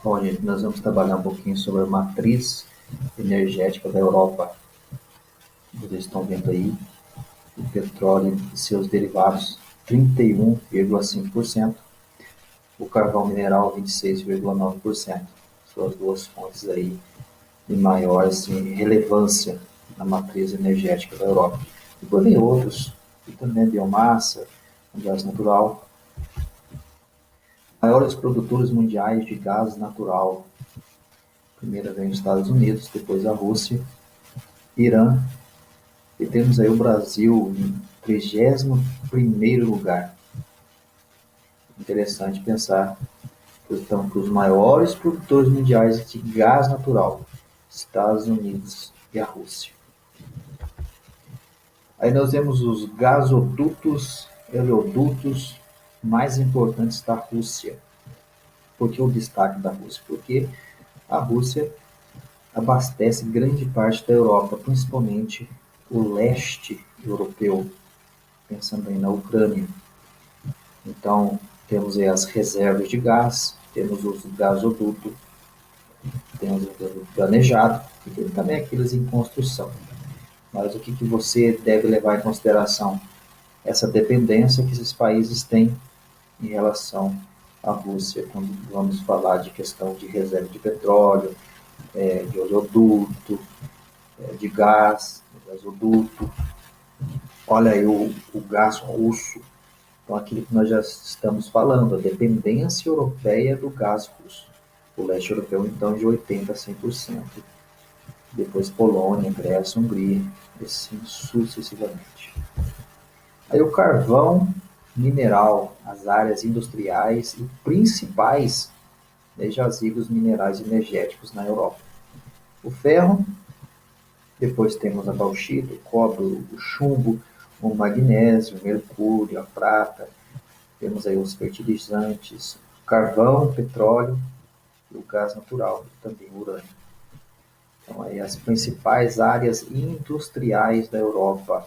Bom, gente, nós vamos trabalhar um pouquinho sobre a matriz energética da Europa. Vocês estão vendo aí o petróleo e seus derivados 31,5%, o carvão mineral 26,9%. São as duas fontes aí de maior assim, relevância na matriz energética da Europa. Depois vem outros, e também biomassa, gás natural. Maiores produtores mundiais de gás natural. Primeiro vem os Estados Unidos, depois a Rússia, Irã, e temos aí o Brasil em 31º lugar. Interessante pensar que estão os maiores produtores mundiais de gás natural, Estados Unidos e a Rússia. Aí nós temos os gasodutos, oleodutos mais importantes da Rússia. Por que o destaque da Rússia? Porque a Rússia abastece grande parte da Europa, principalmente o leste europeu, pensando aí na Ucrânia. Então, temos aí as reservas de gás, temos os gasodutos, temos o gasoduto planejado e tem também aqueles em construção. Mas o que você deve levar em consideração? Essa dependência que esses países têm em relação à Rússia, quando vamos falar de questão de reserva de petróleo, de oleoduto, de gás, de gasoduto. Olha aí o gás russo. Então, aquilo que nós já estamos falando, a dependência europeia do gás russo. O leste europeu, então, de 80% a 100%. Depois Polônia, Grécia, Hungria, assim sucessivamente. Aí o carvão mineral, as áreas industriais e principais jazigos minerais energéticos na Europa. O ferro, depois temos a bauxita, o cobre, o chumbo, o magnésio, o mercúrio, a prata, temos aí os fertilizantes, o carvão, o petróleo e o gás natural, e também o urânio. Então, aí as principais áreas industriais da Europa,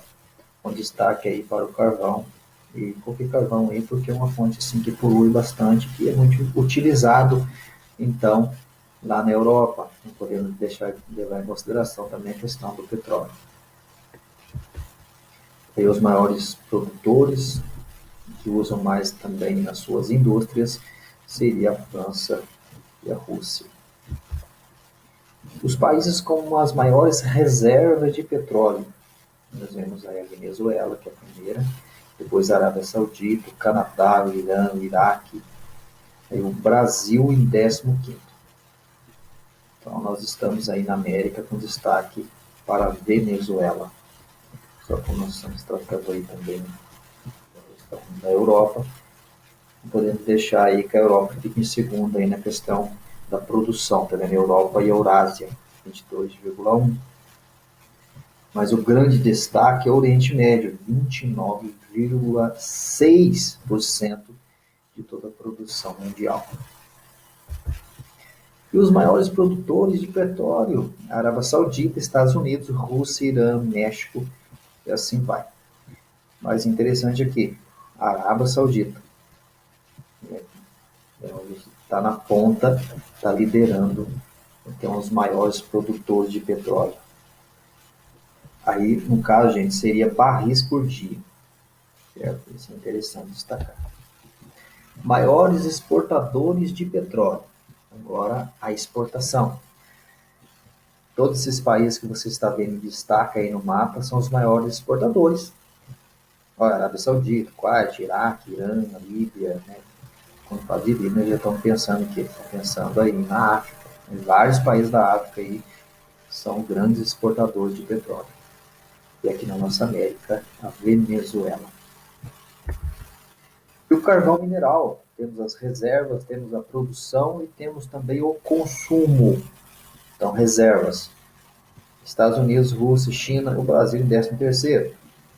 com destaque aí para o carvão. E por que carvão aí? Porque é uma fonte assim, que polui bastante, que é muito utilizado, então, lá na Europa. Não podemos deixar de levar em consideração também a questão do petróleo. E os maiores produtores que usam mais também nas suas indústrias seria a França e a Rússia. Os países com as maiores reservas de petróleo, nós vemos aí a Venezuela, que é a primeira, depois a Arábia Saudita, o Canadá, o Irã, o Iraque, aí o Brasil em 15º. Então nós estamos aí na América com destaque para a Venezuela. Só que nós estamos tratando aí também da Europa, podemos deixar aí que a Europa fique em segundo aí na questão da produção, também na Europa e a Eurásia, 22,1%. Mas o grande destaque é o Oriente Médio, 29,6% de toda a produção mundial. E os maiores produtores de petróleo, Arábia Saudita, Estados Unidos, Rússia, Irã, México, e assim vai. Mais interessante aqui, a Arábia Saudita. Está na ponta, está liderando, então, os maiores produtores de petróleo. Aí, no caso, gente, seria barris por dia. Certo? Isso é interessante destacar. Maiores exportadores de petróleo. Agora, a exportação. Todos esses países que você está vendo em destaque aí no mapa são os maiores exportadores. Olha, Arábia Saudita, Kuwait, Iraque, Irã, Líbia, né? Quando fala de Líbia, já estão pensando o quê? Estão pensando aí na África. Em vários países da África aí são grandes exportadores de petróleo. E aqui na nossa América, a Venezuela. E o carvão mineral, temos as reservas, temos a produção e temos também o consumo. Então, reservas. Estados Unidos, Rússia, China, o Brasil em 13º.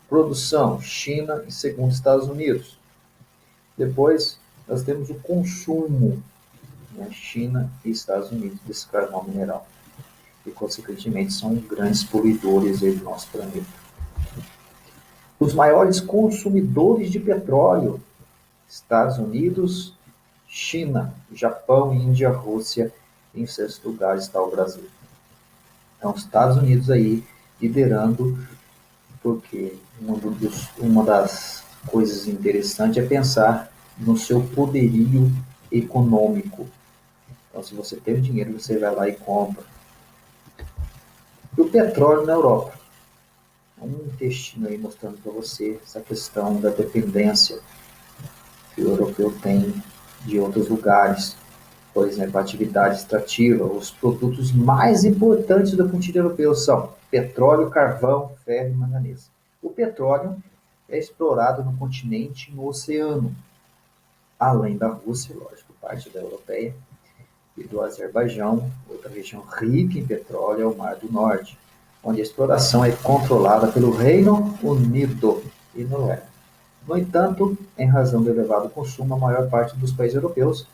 Produção, China em segundo, Estados Unidos. Depois, nós temos o consumo, né? China e Estados Unidos desse carvão mineral. E, consequentemente, são grandes poluidores do nosso planeta. Os maiores consumidores de petróleo, Estados Unidos China, Japão, Índia, Rússia. Em sexto lugar está o Brasil. Então, os Estados Unidos aí liderando, porque uma das coisas interessantes é pensar no seu poderio econômico. Então, se você tem o dinheiro, você vai lá e compra. E o petróleo na Europa. Um textinho aí mostrando para você essa questão da dependência que o europeu tem de outros lugares. Por exemplo, a atividade extrativa. Os produtos mais importantes do continente europeu são petróleo, carvão, ferro e manganês. O petróleo é explorado no continente e no oceano, além da Rússia, lógico, parte da europeia, e do Azerbaijão. Outra região rica em petróleo é o Mar do Norte, onde a exploração é controlada pelo Reino Unido e Noruega. No entanto, em razão do elevado consumo, a maior parte dos países europeus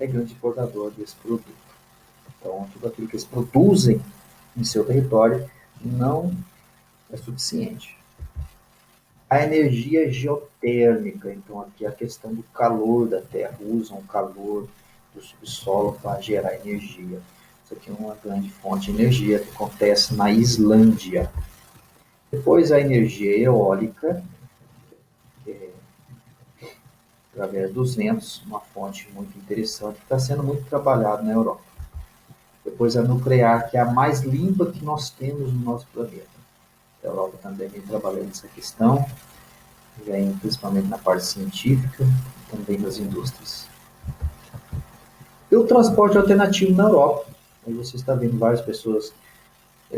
é grande importador desse produto. Então, tudo aquilo que eles produzem em seu território não é suficiente. A energia geotérmica, então aqui é a questão do calor da Terra, usam o calor do subsolo para gerar energia. Isso aqui é uma grande fonte de energia que acontece na Islândia. Depois a energia eólica, através dos ventos, uma fonte muito interessante que está sendo muito trabalhada na Europa. Depois a nuclear, que é a mais limpa que nós temos no nosso planeta. A Europa também vem trabalhando essa questão, vem principalmente na parte científica, também nas indústrias. E o transporte alternativo na Europa. Aí você está vendo várias pessoas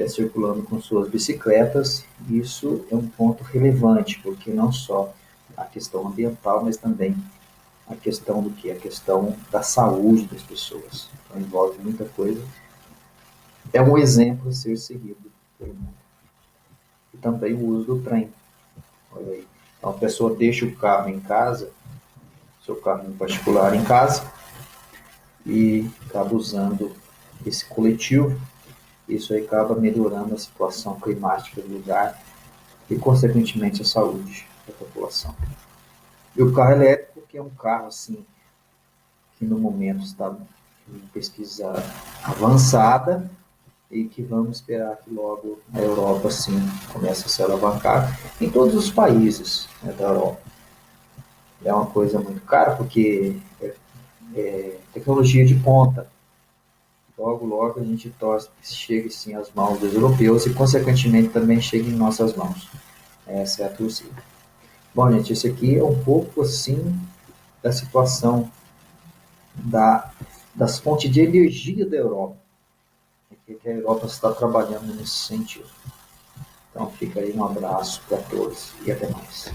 circulando com suas bicicletas. Isso é um ponto relevante, porque não só a questão ambiental, mas também a questão do que? A questão da saúde das pessoas. Então envolve muita coisa. É um exemplo a ser seguido pelo mundo. E também o uso do trem. Olha aí. Então a pessoa deixa o carro em casa, seu carro em particular em casa, e acaba usando esse coletivo. Isso aí acaba melhorando a situação climática do lugar e, consequentemente, a saúde da população. E o carro elétrico, que é um carro assim que no momento está em pesquisa avançada e que vamos esperar que logo a Europa assim comece a se alavancar em todos os países, né, da Europa. É uma coisa muito cara porque é tecnologia de ponta. Logo, logo a gente torce que chegue sim às mãos dos europeus e, consequentemente, também chegue em nossas mãos. Essa é a torcida. Bom, gente, esse aqui é um pouco assim da situação das fontes de energia da Europa. Que a Europa está trabalhando nesse sentido. Então fica aí um abraço para todos e até mais.